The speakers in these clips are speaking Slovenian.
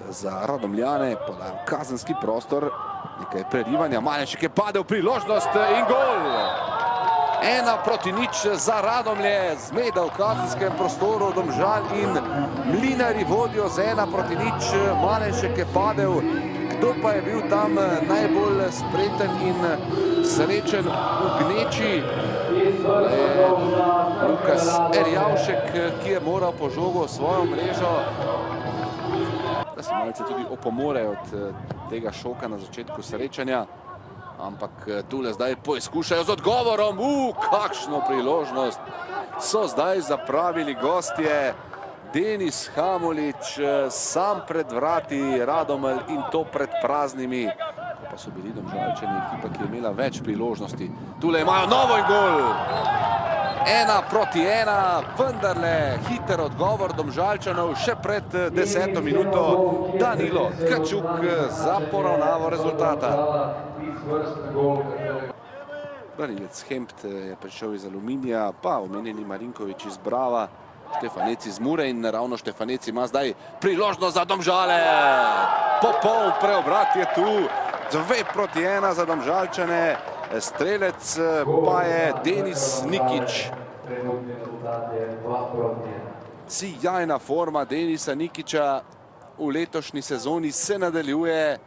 za Radomljane, podajo kazenski prostor, nekaj prerivanja, Malenšek je padel, priložnost in gol! 1:0 za Radomlje, zmeda v kazenskem prostoru, Domžal in Mlinari vodijo z 1:0, Malenšek je padel. Kdo pa je bil tam najbolj spreten in srečen v gneči? Lukas Erjavšek, ki je moral po žogo svojo mrežo. Da se malce tudi opomorejo od tega šoka na začetku srečanja. Ampak tule zdaj poizkušajo z odgovorom. Kakšno priložnost so zdaj zapravili gostje. Denis Hamolič sam pred vrati Radomelj in to pred praznimi. Ko pa so bili Domžalčani ekipa, ki je imela več priložnosti. Tule imajo novo in gol. 1:1, vendarle hiter odgovor Domžalčanov še pred 10. minuto. Danilo Tkačuk za poravnavo rezultata. Branilec Hempt je prišel iz Aluminija, pa omenjeni Marinkovič iz Brava, Štefanec iz Mure in ravno Štefanec ima zdaj priložnost za Domžale. Popoln preobrat je tu, 2:1 za Domžalčane, strelec pa je Denis Nikič. Sijajna forma Denisa Nikiča v letošnji sezoni se nadaljuje.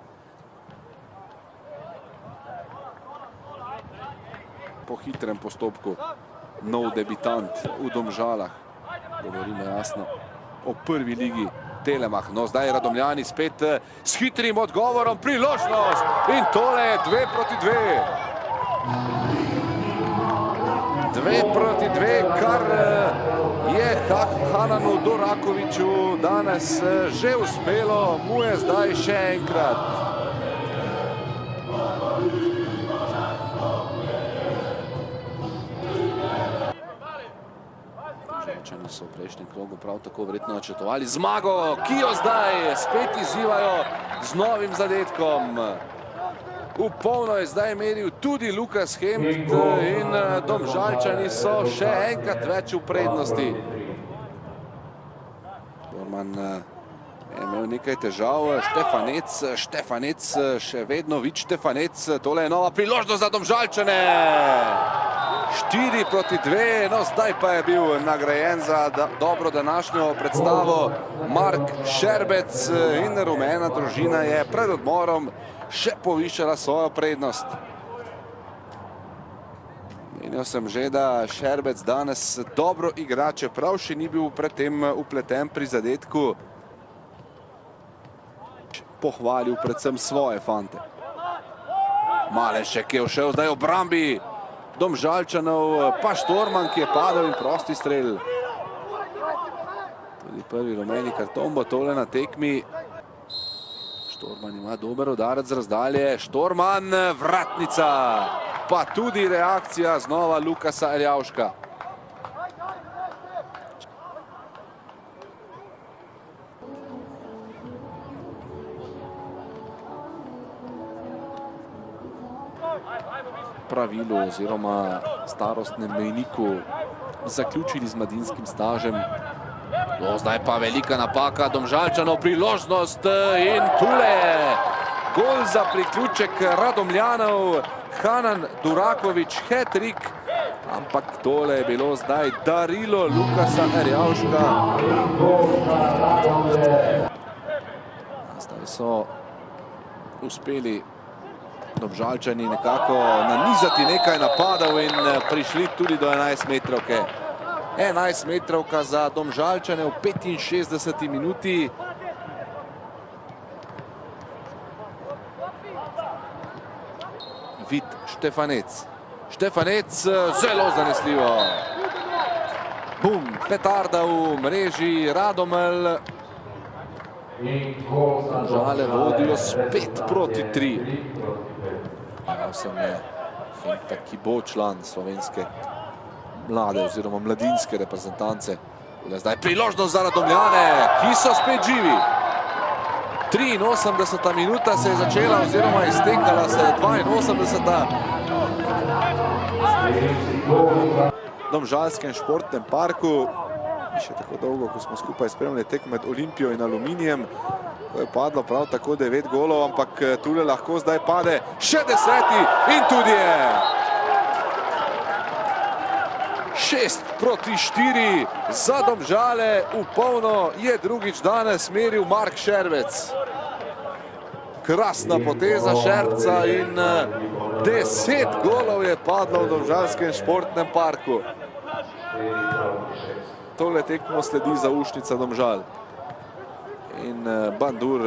Po hitrem postopku nov debitant v Domžalah. Govorimo jasno o prvi ligi Telemach. No, zdaj Radomljani spet s hitrim odgovorom, priložnost in tole je 2:2. 2:2, kar je Hananu Durakoviću danes že uspelo, mu je zdaj še enkrat. Domžalčani so v prejšnjem krogu prav tako verjetno načrtovali zmago, ki jo zdaj spet izzivajo z novim zadetkom. V polno je zdaj meril tudi Lukas Hempt in Domžalčani so še enkrat več v prednosti. Dorman je imel nekaj težav, Štefanec, še vedno Vič Štefanec, tole je nova priložnost za Domžalčane. 4:2, no zdaj pa je bil nagrajen za dobro današnjo predstavo Mark Šerbec in rumena družina je pred odmorom še povišala svojo prednost. Menil sem že, da Šerbec danes dobro igra, čeprav še ni bil predtem upleten pri zadetku. Pohvalil predvsem svoje fante. Malenšek je všel zdaj v obrambi Domžalčanov, pa Štorman, ki je padel in prosti strel. Tudi prvi rumeni karton bo tole na tekmi. Štorman ima dober udarec z razdalje. Štorman, vratnica. Pa tudi reakcija znova Lukasa Erjavška. Pravilu oziroma starostnem mejniku zaključili z mladinskim stažem. Zdaj pa velika napaka Domžalčanov, priložnost in tule gol za priključek Radomljanov. Hanan Duraković, hat-trick, ampak tole je bilo zdaj darilo Lukasa Erjavška. Zdaj so uspeli Domžalčani nekako nanizati nekaj napadov in prišli tudi do 11-metrovke. 11-metrovka za Domžalčane v 65. minuti. Vid Štefanec. Štefanec zelo zanesljivo. Bum, petarda v mreži, Radomelj. Domžale vodijo s 5:3. Jaz sem Hemta, ki bo član slovenske mlade oziroma mladinske reprezentance. Zdaj priložnost za Radomljane, ki so spet živi. 83. minuta se je začela oziroma iztekala se je 82. V Domžalskem športnem parku Ni še tako dolgo, ko smo skupaj spremljali tek med Olimpijo in Aluminijem, ko je padlo prav tako 9 golov, ampak tule lahko zdaj pade še 10. in tudi je. 6-4 za Domžale, v polno je drugič danes meril Mark Šervec. Krasna poteza Šervca in 10 golov je padlo v domžalskem športnem parku. Tole tekmo sledi zaušnica Domžal. In Bandur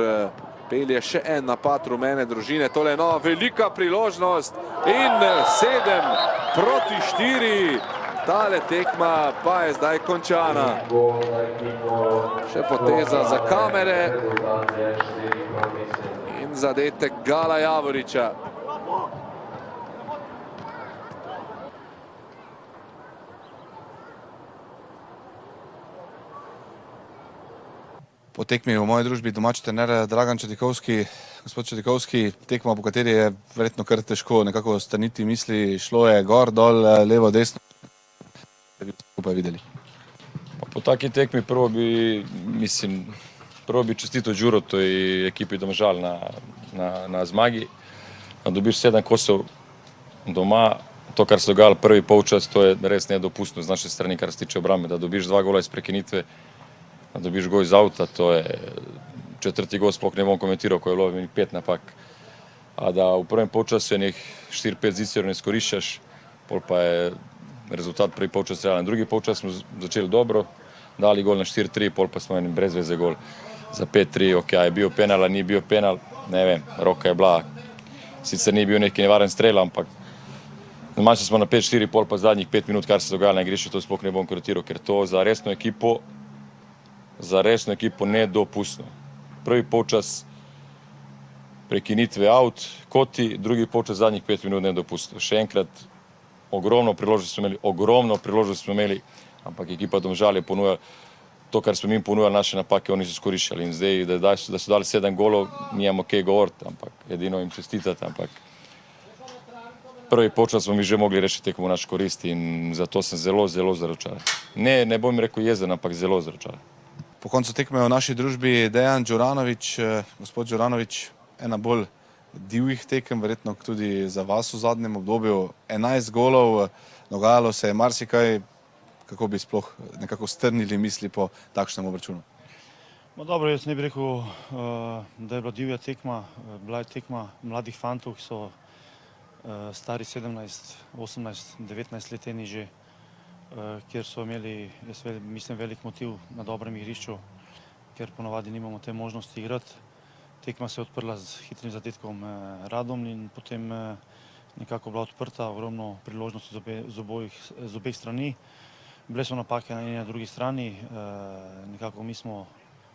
pelje še en napad rumene družine. Tole je nova velika priložnost in 7-4. Tale tekma pa je zdaj končana. Še poteza za kamere in zadetek Gala Javoriča. Po tekmi v moji družbi domači trener Dragan Čedikovski. Gospod Čedikovski, tekma, po kateri je verjetno kar težko nekako strniti misli, šlo je gor, dol, levo, desno. Da bi skupaj videli. Po taki tekmi prvo bi čestito Đuro toj ekipi Domžal na zmagi. Da dobiš 7 kosov doma, to kar se dogajalo prvi polčas, to je res nedopustno z naše strani, kar se tiče obrambe. Da dobiš 2 gola iz prekinitve, da dobiš gol iz avta, to je četrti gol, sploh ne bom komentiral, ko je bilo 5 napak. A da v prvem polčasu je nek 4-5 zicerov ne izkoriščaš, pol pa je rezultat prvi polčas realen. Drugi polčas smo začeli dobro, dali gol na 4-3, pol pa smo imeli brez veze gol za 5-3. Ok, je bil penal, ali ni bil penal, ne vem, roka je bila. Sicer ni bil neki nevaren strel, ampak zmanjšali smo na 5-4, pol pa zadnjih 5 minut, kar se dogajalo na igrišču, to sploh ne bom komentiral, ker to za resno ekipo nedopustno. Prvi polčas prekinitve out, koti, drugi polčas zadnjih 5 minut nedopustno. Še enkrat, ogromno priložnosti smo imeli, ampak ekipa Domžal je ponujala to, kar smo mi ponujali, naše napake, oni so izkoriščali. In zdaj, da so dali 7 golov, nijamo kaj govoriti, ampak edino jim čestitati, ampak prvi polčas smo mi že mogli rešiti tekmo v naš korist in zato sem zelo, zelo razočaran. Ne bom rekel jezen, ampak zelo razočaran. Po koncu tekme v naši družbi Dejan Đuranović. Gospod Đuranović, ena bolj divjih tekem, verjetno tudi za vas v zadnjem obdobju. 11 golov, dogajalo se je marsikaj. Kako bi sploh nekako strnili misli po takšnem obračunu? Dobro, jaz ne bi rekel, da je bila divja tekma. Bila je tekma mladih fantov, ki so stari 17, 18, 19 leteni že, kjer so imeli, jaz mislim, velik motiv na dobrem igrišču, ker ponovadi nimamo te možnosti igrati. Tekma se je odprla z hitrim zadetkom Radom in potem nekako bila odprta, ogromno priložnosti z obeh strani. Bile so napake na eni in na drugi strani, nekako mi smo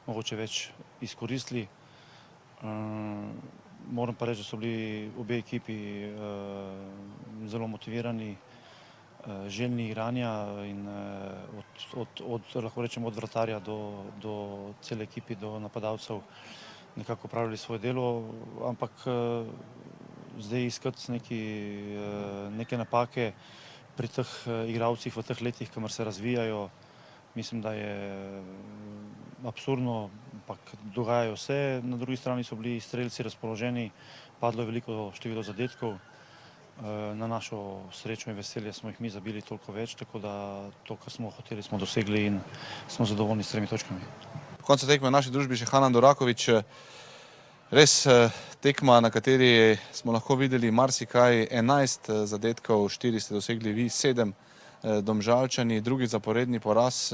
mogoče več izkoristili. Moram pa reči, da so bili obe ekipi zelo motivirani, željni igranja in lahko rečem od vratarja do cele ekipi, do napadalcev nekako pravili svoje delo, ampak zdaj iskati neke napake pri teh igralcih v teh letih, kamor se razvijajo, mislim, da je absurdno, ampak dogajajo se. Na drugi strani so bili strelci razpoloženi, padlo je veliko število zadetkov. Na našo srečo in veselje smo jih mi zabili toliko več, tako da to, kar smo hoteli, smo dosegli in smo zadovoljni s 3 točkami. Po koncu tekme v naši družbi še Hanan Duraković. Res tekma, na kateri smo lahko videli marsikaj. 11 zadetkov, 4 ste dosegli vi, 7 Domžalčani, drugi zaporedni poraz.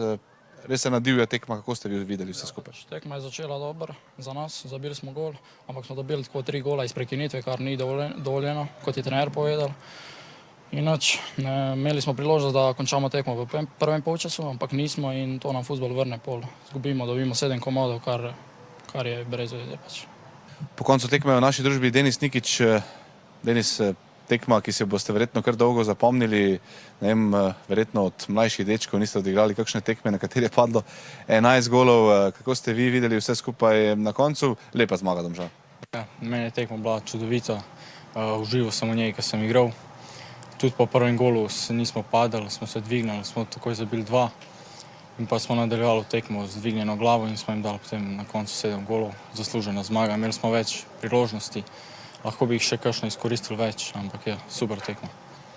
Res je divja tekma, kako ste vi videli vse skupaj? Tekma je začela dobro za nas, zabili smo gol, ampak smo dobili tako 3 gola iz prekinitve, kar ni dovoljeno, kot je trener povedal. Inače, imeli smo priložnost, da končamo tekmo v prvem polčasu, ampak nismo in to nam fuzbol vrne pol. Zgubimo, dobimo 7 komodov, kar je brez veze pač. Po koncu tekme v naši družbi Denis Nikić. Denis, tekma, ki se boste verjetno kar dolgo zapomnili, ne vem, verjetno od mlajših dečkov niste odigrali kakšne tekme, na kateri je padlo 11 golov. Kako ste vi videli vse skupaj na koncu? Lepa zmaga Domžal. Ja, meni je tekma bila čudovita, užival sem v njej, ko sem igral. Tudi po prvem golu nismo padali, smo se dvignili, smo takoj zabili 2. In pa smo nadaljevali tekmo z dvignjeno glavo in smo jim dali potem na koncu 7 golov, zaslužena zmaga. Imeli smo več priložnosti, lahko bi jih še kakšno izkoristili več, ampak je super tekmo.